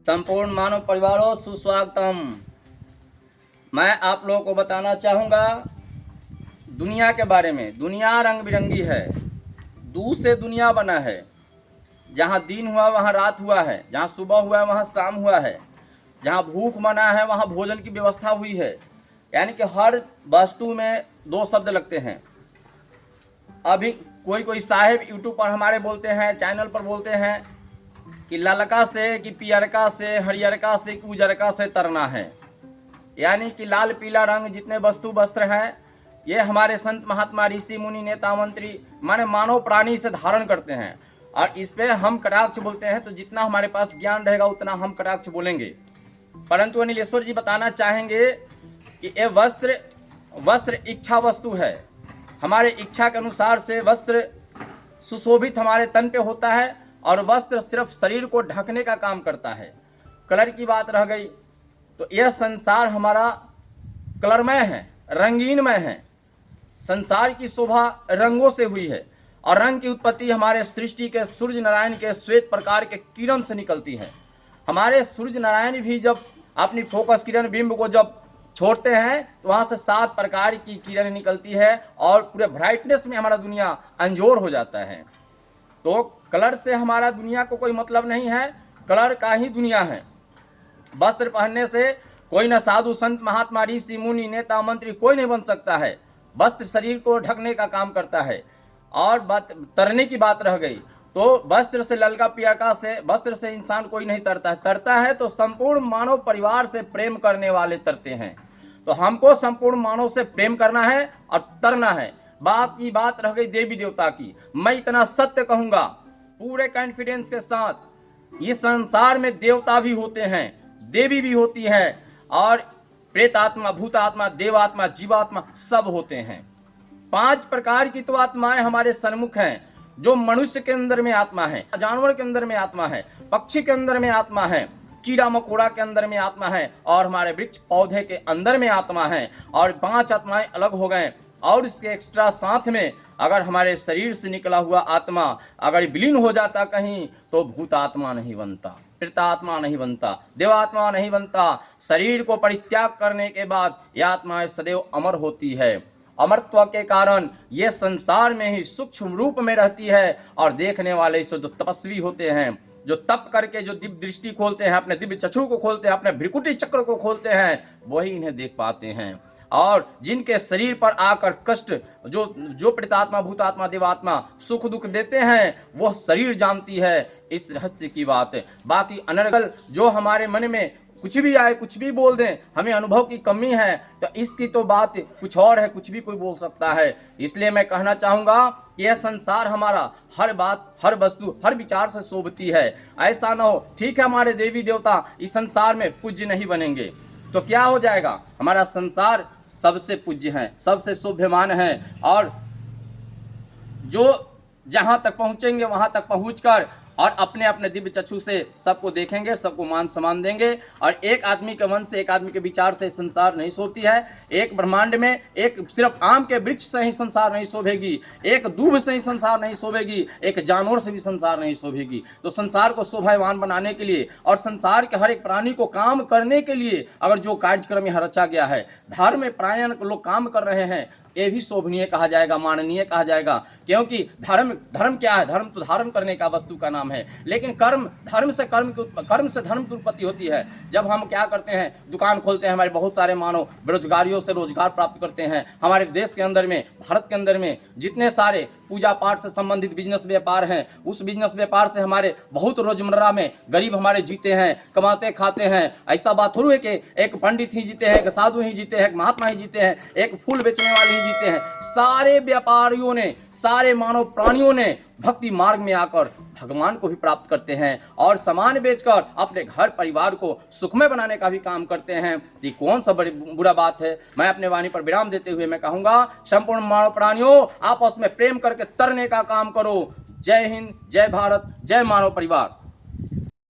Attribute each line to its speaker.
Speaker 1: संपूर्ण मानव परिवारों सुस्वागतम। मैं आप लोगों को बताना चाहूँगा दुनिया के बारे में। दुनिया रंग बिरंगी है, दूर से दुनिया बना है। जहाँ दिन हुआ वहाँ रात हुआ है, जहाँ सुबह हुआ है वहाँ शाम हुआ है, जहाँ भूख मना है वहाँ भोजन की व्यवस्था हुई है। यानी कि हर वस्तु में दो शब्द लगते हैं। अभी कोई साहेब यूट्यूब पर हमारे बोलते हैं, चैनल पर बोलते हैं कि ललका से कि पियरका से, हरियरका से कि उजरका से तरना है। यानी कि लाल पीला रंग जितने वस्तु वस्त्र हैं ये हमारे संत महात्मा ऋषि मुनि नेता मंत्री माने मानव प्राणी से धारण करते हैं। और इस पे हम कटाक्ष बोलते हैं। तो जितना हमारे पास ज्ञान रहेगा उतना हम कटाक्ष बोलेंगे। परंतु अनिलेश्वर जी बताना चाहेंगे कि ये वस्त्र इच्छा वस्तु है। हमारे इच्छा के अनुसार से वस्त्र सुशोभित हमारे तन पे होता है और वस्त्र सिर्फ शरीर को ढकने का काम करता है। कलर की बात रह गई तो यह संसार हमारा कलरमय है, रंगीनमय है। संसार की शोभा रंगों से हुई है और रंग की उत्पत्ति हमारे सृष्टि के सूर्य नारायण के श्वेत प्रकार के किरण से निकलती है। हमारे सूर्य नारायण भी जब अपनी फोकस किरण बिंब को जब छोड़ते हैं तो वहाँ से 7 प्रकार की किरण निकलती है और पूरे ब्राइटनेस में हमारा दुनिया अंजोर हो जाता है। तो कलर से हमारा दुनिया को कोई मतलब नहीं है, कलर का ही दुनिया है। वस्त्र पहनने से कोई न साधु संत महात्मा ऋषि मुनि नेता मंत्री कोई नहीं बन सकता है। वस्त्र शरीर को ढकने का काम करता है। और तरने की बात रह गई तो वस्त्र से ललका पियरका से वस्त्र से इंसान कोई नहीं तरता है। तरता है तो संपूर्ण मानव परिवार से प्रेम करने वाले तरते हैं। तो हमको संपूर्ण मानव से प्रेम करना है और तरना है। बात रह गई देवी देवता की। मैं इतना सत्य कहूंगा पूरे कॉन्फिडेंस के साथ, इस संसार में देवता भी होते हैं, देवी भी होती है और प्रेतात्मा, भूतात्मा, देवात्मा, जीवात्मा सब होते हैं। 5 प्रकार की तो आत्माएं हमारे सन्मुख हैं। जो मनुष्य के अंदर में आत्मा है, जानवर के अंदर में आत्मा है, पक्षी के अंदर में आत्मा है, कीड़ा मकोड़ा के अंदर में आत्मा है और हमारे वृक्ष पौधे के अंदर में आत्मा है। और 5 आत्माएं अलग हो गए और इसके एक्स्ट्रा साथ में अगर हमारे शरीर से निकला हुआ आत्मा अगर विलीन हो जाता कहीं तो भूतात्मा नहीं बनता, प्रेतात्मा नहीं बनता, देवात्मा नहीं बनता। शरीर को परित्याग करने के बाद यह आत्मा सदैव अमर होती है। अमरत्व के कारण ये संसार में ही सूक्ष्म रूप में रहती है और देखने वाले इसे जो तपस्वी होते हैं, जो तप करके जो दिव्य दृष्टि खोलते हैं, अपने दिव्य चक्षु को खोलते हैं, अपने भ्रिकुटी चक्र को खोलते हैं, वही इन्हें देख पाते हैं। और जिनके शरीर पर आकर कष्ट जो प्रेतात्मा, भूतात्मा, देवात्मा सुख दुख देते हैं वह शरीर जानती है इस रहस्य की बात। बाकी अनर्गल जो हमारे मन में कुछ भी आए, कुछ भी बोल दें, हमें अनुभव की कमी है तो इसकी तो बात कुछ और है, कुछ भी कोई बोल सकता है। इसलिए मैं कहना चाहूँगा कि यह संसार हमारा हर बात, हर वस्तु, हर विचार से शोभती है। ऐसा ना हो ठीक है हमारे देवी देवता इस संसार में पूज्य नहीं बनेंगे तो क्या हो जाएगा? हमारा संसार सबसे पूज्य है, सबसे शोभ्यमान है और जो जहाँ तक पहुँचेंगे वहाँ तक पहुँचकर और अपने अपने दिव्य चक्षु से सबको देखेंगे, सबको मान सम्मान देंगे। और एक आदमी के मन से, एक आदमी के विचार से संसार नहीं शोभती है। एक ब्रह्मांड में एक सिर्फ आम के वृक्ष से ही संसार नहीं शोभेगी, एक दूब से ही संसार नहीं शोभेगी, एक जानवर से भी संसार नहीं शोभेगी। तो संसार को शोभावान बनाने के लिए और संसार के हर एक प्राणी को काम करने के लिए अगर जो कार्यक्रम यहाँ रचा गया है, धर्म में प्रायण लोग काम कर रहे हैं, ये भी शोभनीय कहा जाएगा, माननीय कहा जाएगा। क्योंकि धर्म क्या है? धर्म तो धारण करने का वस्तु का नाम है। लेकिन धर्म से धर्म की उत्पत्ति होती है। जब हम क्या करते हैं, दुकान खोलते हैं, हमारे बहुत सारे मानव बेरोजगारियों से रोजगार प्राप्त करते हैं। हमारे देश के अंदर में, भारत के अंदर में जितने सारे पूजा पाठ से संबंधित बिजनेस व्यापार हैं, उस बिजनेस व्यापार से हमारे बहुत रोजमर्रा में गरीब हमारे जीते हैं, कमाते खाते हैं। ऐसा बात थोड़ी है कि एक पंडित ही जीते हैं, एक साधु ही जीते हैं, एक महात्मा ही जीते हैं, एक फूल बेचने वाले ही जीते हैं। सारे व्यापारियों ने, सारे मानव प्राणियों ने भक्ति मार्ग में आकर भगवान को भी प्राप्त करते हैं और सामान बेचकर अपने घर परिवार को सुखमय बनाने का भी काम करते हैं। ये कौन सा बड़ी बुरा बात है? मैं अपने वाणी पर विराम देते हुए मैं कहूँगा संपूर्ण मानव प्राणियों आपस में प्रेम करके तरने का काम करो। जय हिंद, जय भारत, जय मानव परिवार।